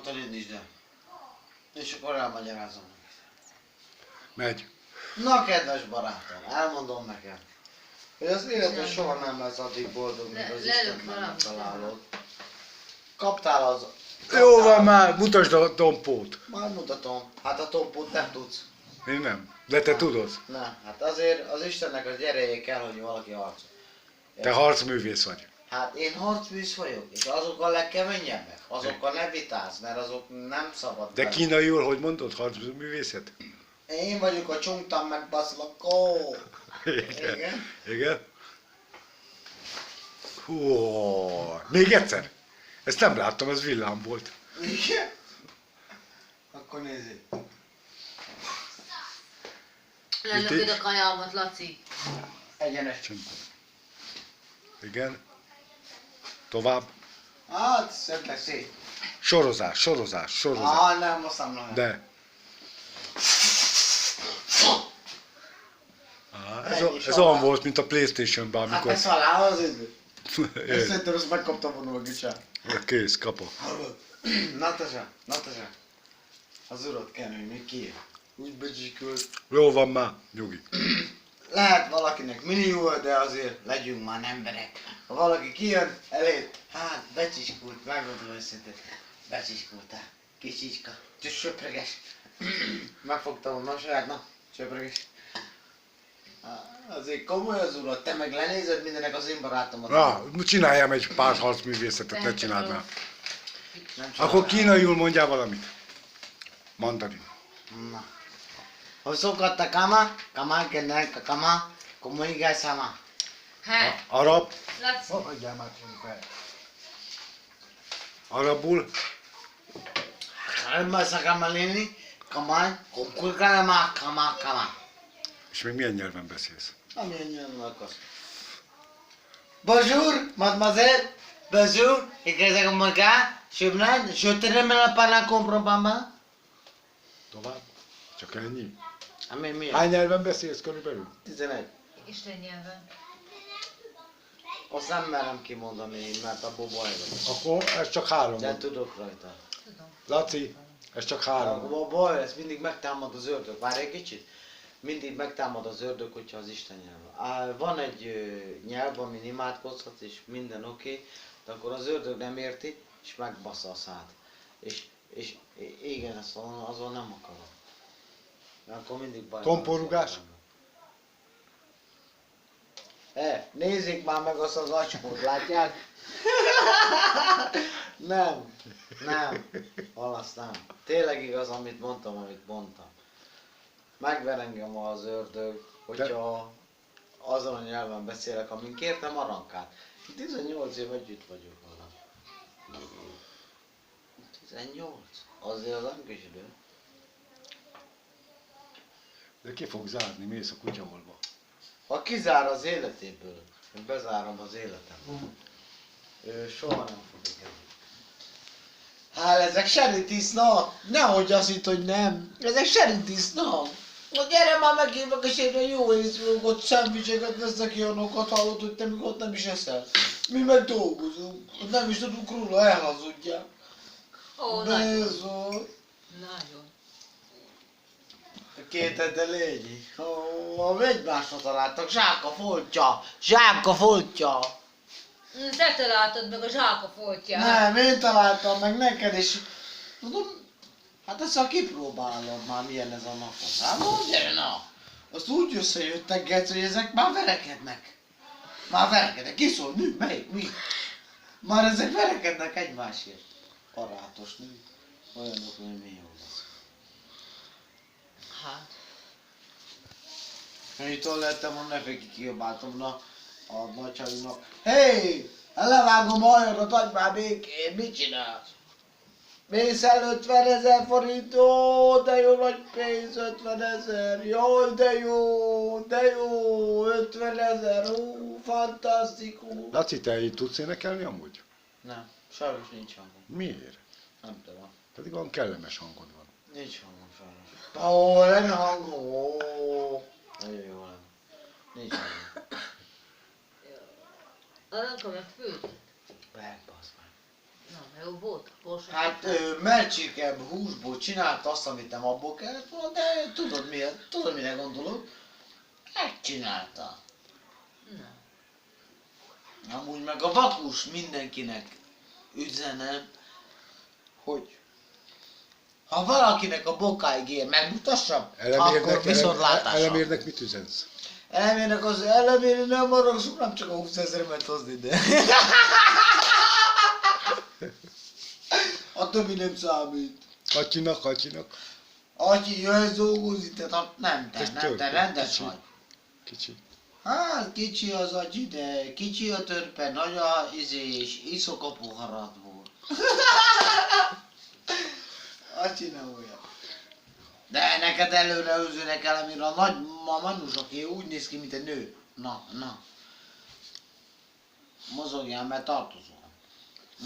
mondtad, indítsd el. És akkor elmagyarázom. Megy. Na, kedves barátom, elmondom neked, hogy az életben soha nem lesz addig boldog, míg az Istent nem megtalálod. Kaptál az... Jó van már, mutasd a tompót. Majd mutatom. Hát a tompót nem tudsz. Én nem. De te tudod. Nem, hát azért az Istennek az ereje kell, hogy valaki harcol. Te harcművész vagy. Hát én harcművész vagyok, és azok a legkeményebbek, azokkal ne vitázz, mert azok nem szabad. De velük. kínaiul hogy mondod, harcművészet? Én vagyok a csungtam meg baszlakó. Igen. Igen? Hú, még egyszer? Ezt nem láttam, ez villám volt. Igen? Akkor nézzük. Lelököd a kajámat, Laci. Egyenes. Igen. Tovább. Hát, szedlek szét. Sorozás. Nem, azt nem lehet. De. Ez olyan volt, mint a Playstation-ben, Hát amikor... ez halál az idő. Ezt Érted? szerintem ezt megkaptam volna a gicsát. Kész, kapom. Natasha. Az urat kenő, még kijön. Úgy becsikült. Jó van már, nyugi. Lehet valakinek millió, de azért legyünk már emberek. Ha valaki kijön, elét, hát becsiskult, megmondom őszintén. Becsiskultál. Kis csicska. Söpreges. Megfogtam volna a saját, na, söpreges. Azért komoly az urat, te meg lenézed mindenek az én barátomat. Na, csináljam egy pár harcművészetet, ne csináld már. Nem Akkor kínaiul mondjál valamit. Mandarin. Na. Hosokatta kama, kama kenek kama, komoigai sama. Hát, Arab. Laci. Hagyjál már fel. Arabul. Kalma sakamalini, kama, kumkulkama, kama. És még milyen nyelven beszélsz? Amilyen nyelven akarsz. Bonjour, mademoiselle. Bonjour, igazság a magá, Sibnán, je te remélem parla comprendre. Tovább? Csak ennyi? Mi? Hány nyelven beszélsz körülbelül? 11. Isten nyelven. Azt nem merem kimondani, mert abból baj van. Akkor ez csak 3 De volt. tudok rajta. Tudom. Laci, ez csak 3 volt. Abból baj, ez mindig megtámad az ördög. Várj egy kicsit. Mindig megtámad az ördög, hogyha az Isten nyelv. Van egy nyelv, amin imádkozhatsz, és minden oké, de akkor az ördög nem érti, és megbassza a szád. És igen, ezt azon nem akarom. Mert akkor mindig baj. Tomporugás? Nézzék már meg azt az acskót, látják? Nem. Valasz nem. Tényleg igaz, amit mondtam. Megver engem az ördög, hogyha azon a nyelven beszélek, amin kértem arankát. 18 év együtt vagyok vele. 18? Azért az nem kis idő. De ki fog zárni, mész a kutyaholba. Ha kizár az életéből, én bezárom az életem. Ő soha nem fog engedni. Hát ezek seritisna! Nehogy azt hitt, hogy nem. Ezek seritisna! Na gyere már megírnak, és én jó észlógot, szendvicséget vesznek olyanokat, hallod, hogy te még ott nem is eszel. Mi meg dolgozunk, ott nem is tudunk róla, elhazudják. Ó, nagyon. Bezol. Nagyon. Kéted légy. Ó, egymásra találtak, zsáka foltja. Te találtad meg a zsáka foltját. Nem, én találtam meg neked, és tudom, hát ezt ha kipróbálod már milyen ez a napos. Hát mondj, gyere na! Azt úgy összejöttek, Gec, hogy ezek már verekednek. Ki szól? Nő? Melyik? Mi? Már ezek verekednek egymásért. Barátos nő. Olyanok, hogy mi jó lesz. Hát. Én itt lettem, a neveki kiabáltam a nagyságnak. Hey! Levágom a hajadat, adj már békén, mit csinálsz? Mész el 50 000 forint, ó, de jó nagy pénz, 50 000, jaj, de jó, 50 000, ó, fantasztikus. Laci, te így tudsz énekelni amúgy? Nem, sajnos nincs hangom, Miért? nem tudom, Pedig olyan kellemes hangod van. nincs hangom sajnos. Ó, lenne hangom, ó, nagyon jó lenne, nincs hangom. Aranka meg főzött. Megbasz meg. Na. Jó volt, borsos. Hát mercsike húsból csinálta azt, amit nem abból kellett volna, de tudod miért? Tudod mire gondolok? Megcsinálta. Na. Amúgy meg a vakus mindenkinek üzenem, hogy ha valakinek a bokáig ér, megmutassam, akkor viszontlátásra. Elemérnek mit üzensz? Elemérnek az elemérni nem maragszunk, nem csak a 20 000-et hozni, de... A többi nem számít. Atyinak. Atyi, jössz dolgozni, te nem, te rendes Kicsi. vagy. Kicsi. Hát kicsi az Atyi, de kicsi a törpe, nagy a és iszok a poharadból. Atyi nem olyan. De neked előre őzőnek el, amire a nagy manus, aki úgy néz ki, mint egy nő. Na. Mozogjál, mert tartozol.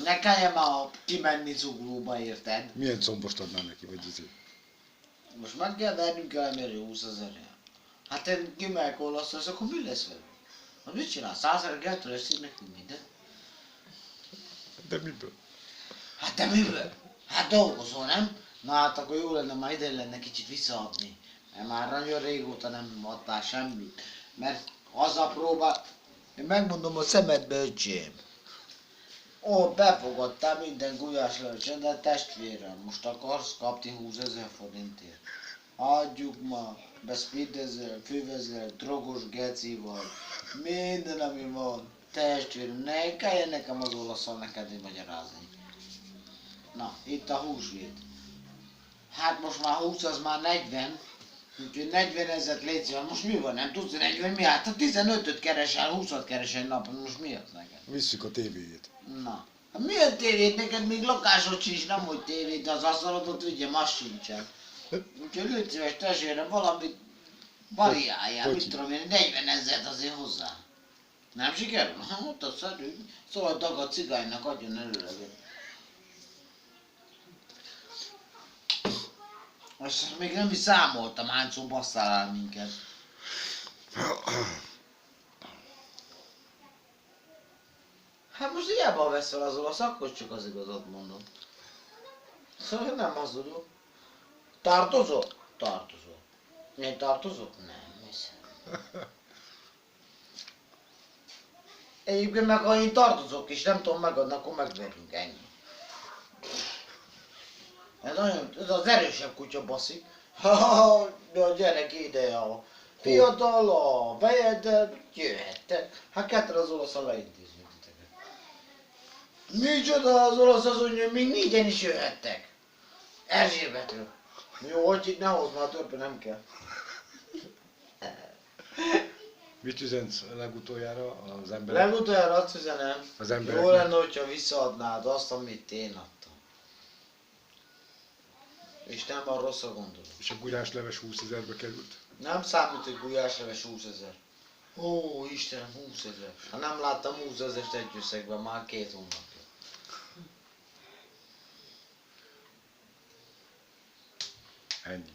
Ne kelljen már kimenni zuglóba, érted? Milyen combost adnál neki, vagy izé? Most meg kell vennünk elemérni 20 000-re. Hát én kimegyek olaszhoz, akkor mi lesz velünk? Most mit csinál? 100 000 eltöröszik nekünk minden? De miből? Hát te miből? Hát dolgozol, nem? Na hát akkor jó lenne, már ide lenne kicsit visszaadni. Mert már nagyon régóta nem adtál semmit. Mert az a próba... Én megmondom a szemedbe, öcsém. Ó, befogadtál minden gulyáslevesen, de testvérem, most akarsz kapni 20 000 forintért. Adjuk ma, beszpidezzel, fővezzel, drogos geci vagy, minden ami van. Testvérem, ne kelljen nekem az olaszon neked magyarázni. Na, itt a húsvét. Hát most már 20, az már 40. Úgyhogy 40 000 légy szíves. Most mi van, nem tudsz 40 mi? Hát a 15-öt keresel, 20-at keresel napon, most mi az neked? Visszük a tévéjét. Na, hát milyen tévét? Neked még lakásod sincs, nem hogy tévét, de az asztalodot vigyem, az sincsen. Úgyhogy légy szíves, testvérem, valamit variáljál, mit tudom én, 40 000 azért hozzá. Nem sikerül? Hát az szerű. Szóval a cigánynak adjon előre. Azt még nem is számoltam, hányszor basszál el minket. Hát most hiába veszel az olasz, akkor csak az igazat mondom. Szóval nem hazudok. Tartozol? Tartozol. Én tartozok? Nem, hiszem. Egyébként meg ha én tartozok és nem tudom megadni, akkor megverünk, ennyi. Ez az erősebb kutya baszik. De a gyerek ide a fiatal, a vejeddel, jöhettek. Hát ketten az olaszal leintézünk titeket. Micsoda az olasz az mondja, még négyen is jöhettek. Erzsébetről. Jó, hogy itt ne hozd már, törpe nem kell. Mit üzensz legutoljára az emberek? Legutoljára azt üzenem, Az jó embereknek? lenne, hogyha visszaadnád azt, amit én adtam. És nem a rosszra gondolok. És a gulyásleves 20 000-be került? Nem számít, hogy gulyásleves 20 000. Ó, Istenem, 20 000. Ha nem láttam 20 000-est egy összegben, már 2 hónapja. Ennyi.